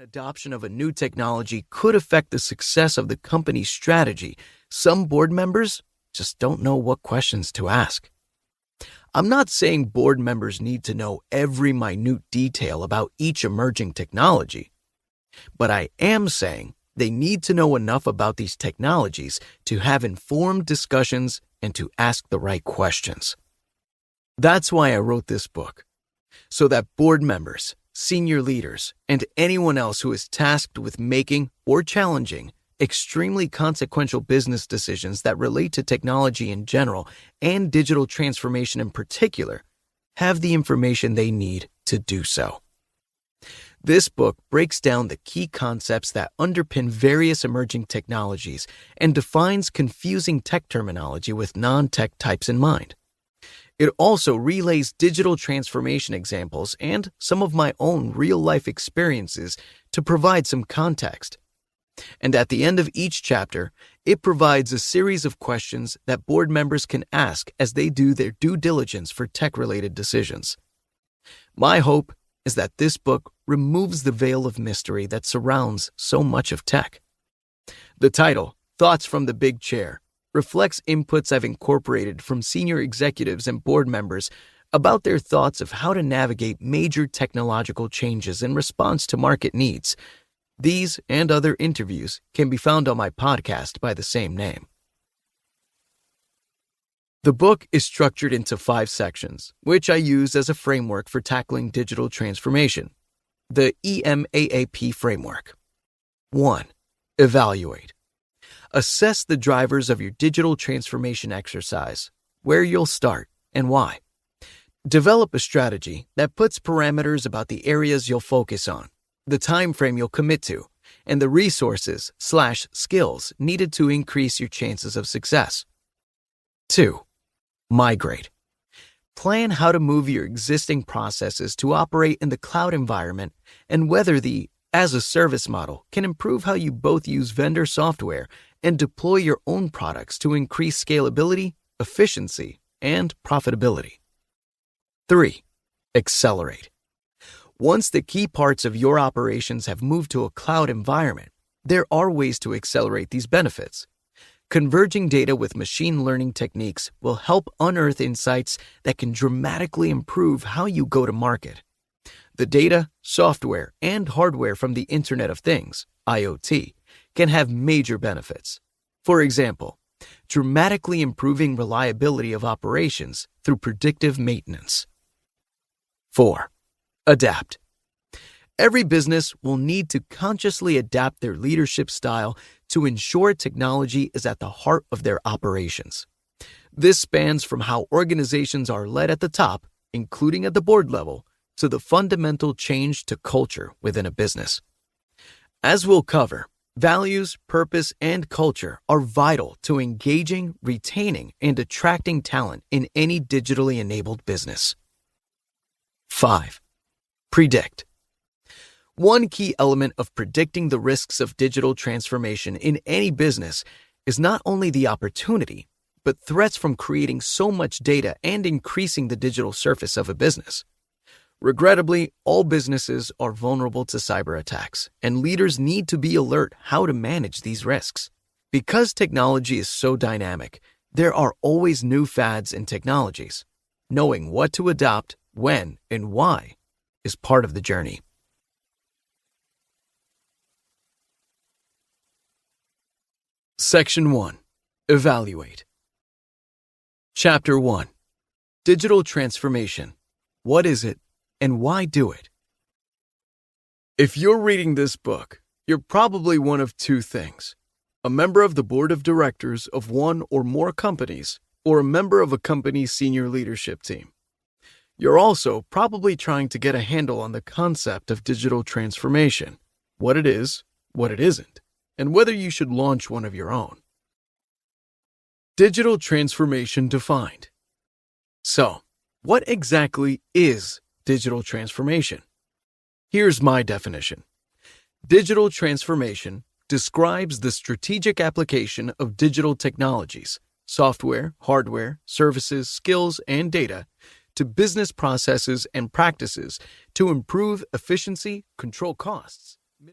Adoption of a new technology could affect the success of the company's strategy. Some board members just don't know what questions to ask. I'm not saying board members need to know every minute detail about each emerging technology, but I am saying they need to know enough about these technologies to have informed discussions and to ask the right questions. That's why I wrote this book, so that board members, senior leaders, and anyone else who is tasked with making or challenging extremely consequential business decisions that relate to technology in general and digital transformation in particular have the information they need to do so. This book breaks down the key concepts that underpin various emerging technologies and defines confusing tech terminology with non-tech types in mind. It also relays digital transformation examples and some of my own real-life experiences to provide some context. And at the end of each chapter, it provides a series of questions that board members can ask as they do their due diligence for tech-related decisions. My hope is that this book removes the veil of mystery that surrounds so much of tech. The title, Thoughts from the Big Chair, reflects inputs I've incorporated from senior executives and board members about their thoughts of how to navigate major technological changes in response to market needs. These and other interviews can be found on my podcast by the same name. The book is structured into 5 sections, which I use as a framework for tackling digital transformation. The EMAAP framework. 1. Evaluate. Assess the drivers of your digital transformation exercise, where you'll start and why. Develop a strategy that puts parameters about the areas you'll focus on, the time frame you'll commit to, and the resources/skills needed to increase your chances of success. 2. Migrate. Plan how to move your existing processes to operate in the cloud environment and whether the as-a-service model can improve how you both use vendor software and deploy your own products to increase scalability, efficiency, and profitability. 3. Accelerate. Once the key parts of your operations have moved to a cloud environment, there are ways to accelerate these benefits. Converging data with machine learning techniques will help unearth insights that can dramatically improve how you go to market. The data, software, and hardware from the Internet of Things, IoT, can have major benefits. For example, dramatically improving reliability of operations through predictive maintenance. 4. Adapt. Every business will need to consciously adapt their leadership style to ensure technology is at the heart of their operations. This spans from how organizations are led at the top, including at the board level, to the fundamental change to culture within a business. As we'll cover, values, purpose, and culture are vital to engaging, retaining, and attracting talent in any digitally enabled business. 5. Predict. One key element of predicting the risks of digital transformation in any business is not only the opportunity, but threats from creating so much data and increasing the digital surface of a business. Regrettably, all businesses are vulnerable to cyber attacks, and leaders need to be alert how to manage these risks. Because technology is so dynamic, there are always new fads and technologies. Knowing what to adopt, when, and why is part of the journey. Section 1. Evaluate. Chapter 1. Digital transformation. What is it, and why do it? If you're reading this book, you're probably one of 2 things: a member of the board of directors of one or more companies, or a member of a company's senior leadership team. You're also probably trying to get a handle on the concept of digital transformation, what it is, what it isn't, and whether you should launch one of your own. Digital transformation defined. So, what exactly is digital transformation? Here's my definition. Digital transformation describes the strategic application of digital technologies, software, hardware, services, skills, and data to business processes and practices to improve efficiency, control costs,